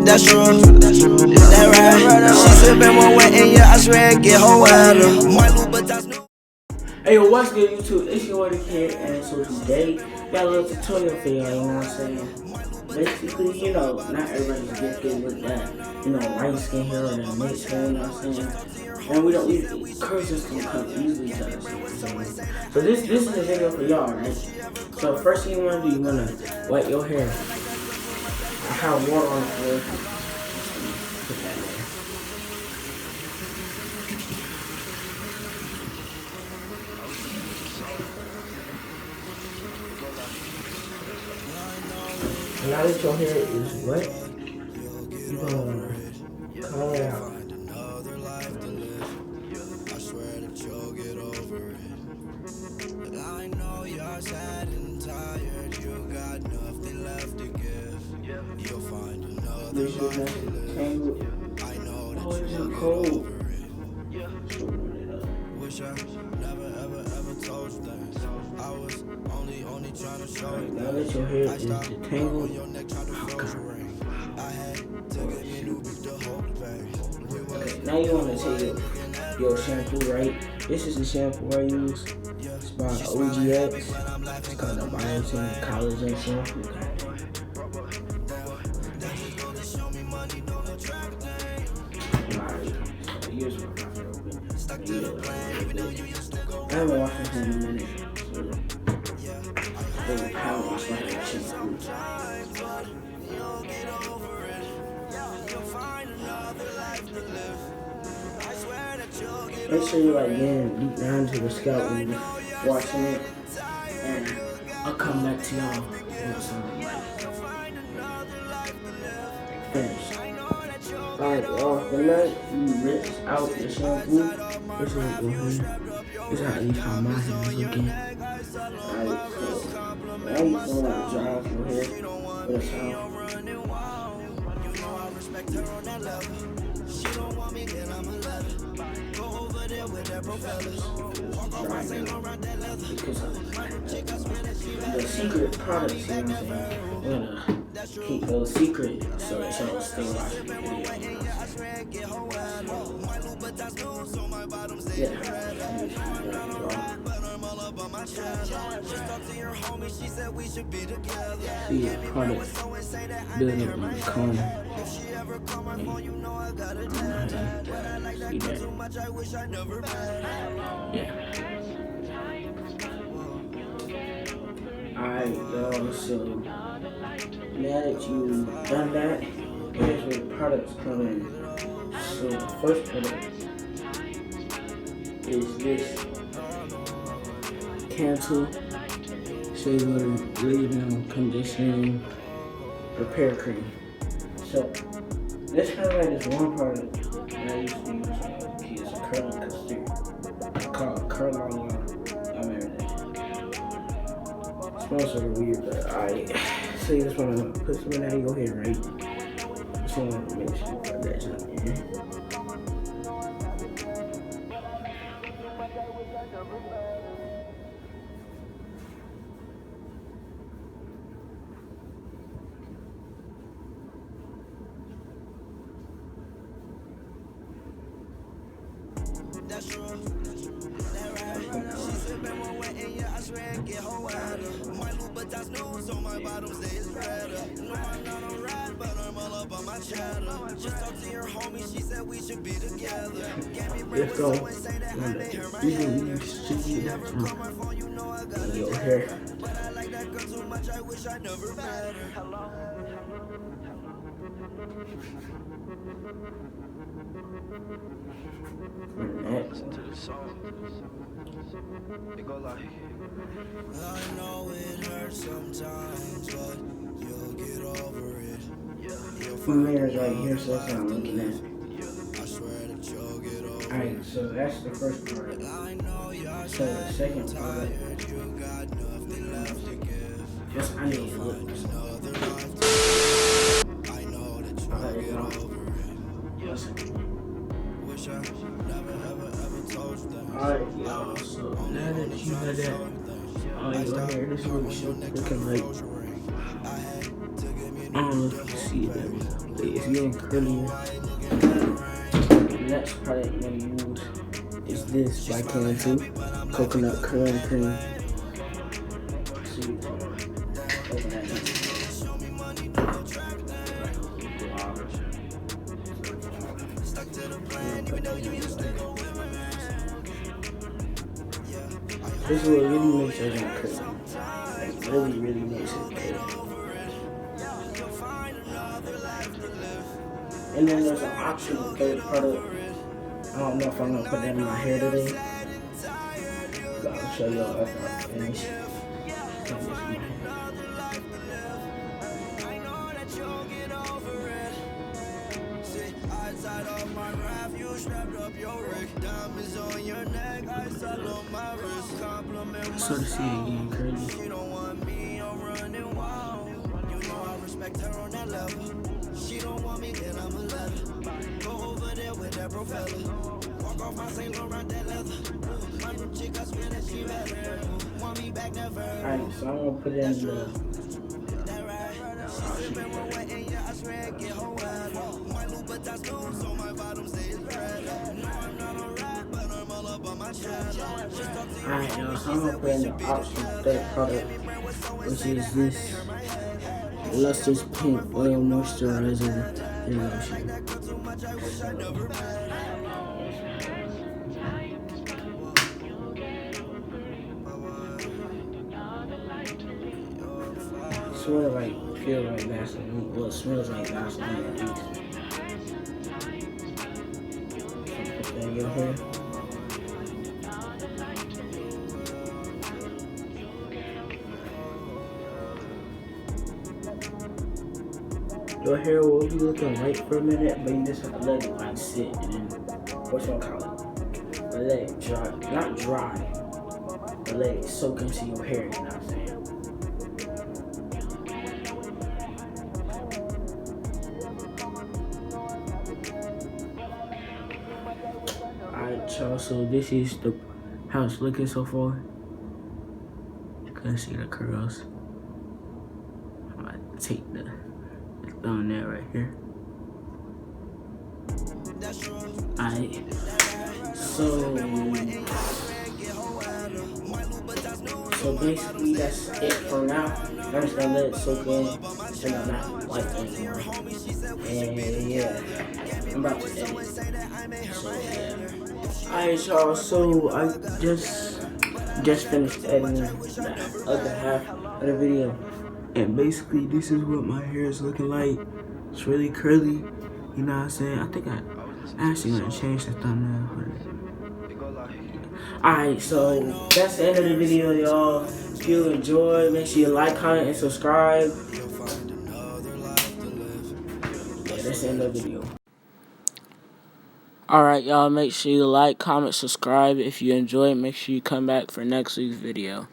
That's true. That right. She sippin' one wet and yeah, I swear it get her wetter. My Louboutins new. Hey, yo, what's good, YouTube? It's your Water Kid, and so today, got a little tutorial for y'all, you know what I'm saying? Basically, you know, not everybody's gifted with that, you know, light skin hair or that mixed hair, you know what I'm saying? And we don't, curses can come easily to us, you know what I'm saying? So this is a video for y'all, right? So first thing you want to do, you want to wipe your hair. I have water on the floor. Put that in there. Now that your hair is wet, you're gonna comb it out. I swear that you'll get over it. I know you're sad and tired. You got nothing left to give. You'll find another life. I know that you'll get over it. Wish I never ever told you that. I was only trying to show you. Now that your hair is detangled, okay, now you want to take your shampoo, right? This is the shampoo I use. It's by OGX. It's called the Biotin Collagen Shampoo. I haven't washed this in a minute. I haven't washed my hair shampoo. Make sure you're like getting deep down to the scalp when you're washing it, and I'll come back to y'all with some finish. Alright, the night you rinse out the shampoo, this is how each time my hair is looking. Alright, so now you just want to dry off your hair with a towel. The secret products, you know what I'm saying? We're gonna keep those secret so that y'all stay watching the video. See the products building up my comb. Yeah. Alright, y'all, so now that you've done that, here's where the products come in. So the first product is this Cantu Shaving Leave-In Conditioning Repair Cream. So this kind of like this one product that I used to use when kids curling custard. It's called Curl On Smells sort of weird, but so you just want to put some of that in your hair, right? Just want to make sure you put that junk in. That's true. That right. She sippin' one wet and yeah, I swear it get her wetter. My Louboutins new, so my bottom stays redder. No, I'm not alright, but I'm all up on my cheddar. Just talked to your homie, she said we should be together. Gave me breakfast, always say that I made her my hair. She never call my phone, you know I got your hair. But I like that girl too much, I wish I never met her. Listen to the song. It go like, I know it hurts sometimes, but you'll get over it. my hair is right here, so that's what I'm looking at. I swear that you'll get over it. Alright, so that's the first part. So the second part, You got nothing left to give. just I need to look. I know that you'll get over it. Wish I never ever told you that. Alright, y'all, so now that you have that on your hair, this is what you should looking like. I don't know if you can see it there. It's getting curlier. The next product I'm going to use is this by Can2 Coconut Curling Cream. See, open that up. This is what really makes it curly. Like, really makes it curly. And then there's an optional third product. I don't know if I'm gonna put that in my hair today, but I'll show y'all after I finish. So to see it again, curly. She don't want me, then I'ma let her go over there with that bro fella. Walk off my Saint Laurent that leather. My new chick, I swear that she better. Want me back never. Alright, so I'm gonna put it in the. I swear I get her wet. My Louboutins new, so my bottom stays red. No, I'm not a rat, but I'm all up on my chest. Alright, y'all, so I'm gonna put in the optional third product, which is this Lustrous Pink Oil Moisturizer and Lotion. Sort of like, feel like Vaseline. Well, it smells like Vaseline at least. Put that in your hair. Your hair will be looking white for a minute, but you just have to let it like sit and then, what you call it? But let it dry, not dry, but let it soak into your hair, you know what I'm saying? Alright, y'all, so this is how it's looking so far. You can see the curls. I'm gonna take the thumbnail right here. Alright, so basically that's it for now. I'm just gonna let it soak in and I'm not white anymore. And yeah, I'm about to edit. So yeah. Alright, y'all, so I just finished editing the other half of the video. And basically, this is what my hair is looking like. It's really curly, you know what I'm saying? I think I actually gonna change the thumbnail. Alright, so that's the end of the video, y'all. If you enjoyed, make sure you like, comment, and subscribe. Yeah, that's the end of the video. Alright, y'all, make sure you like, comment, subscribe. If you enjoyed, make sure you come back for next week's video.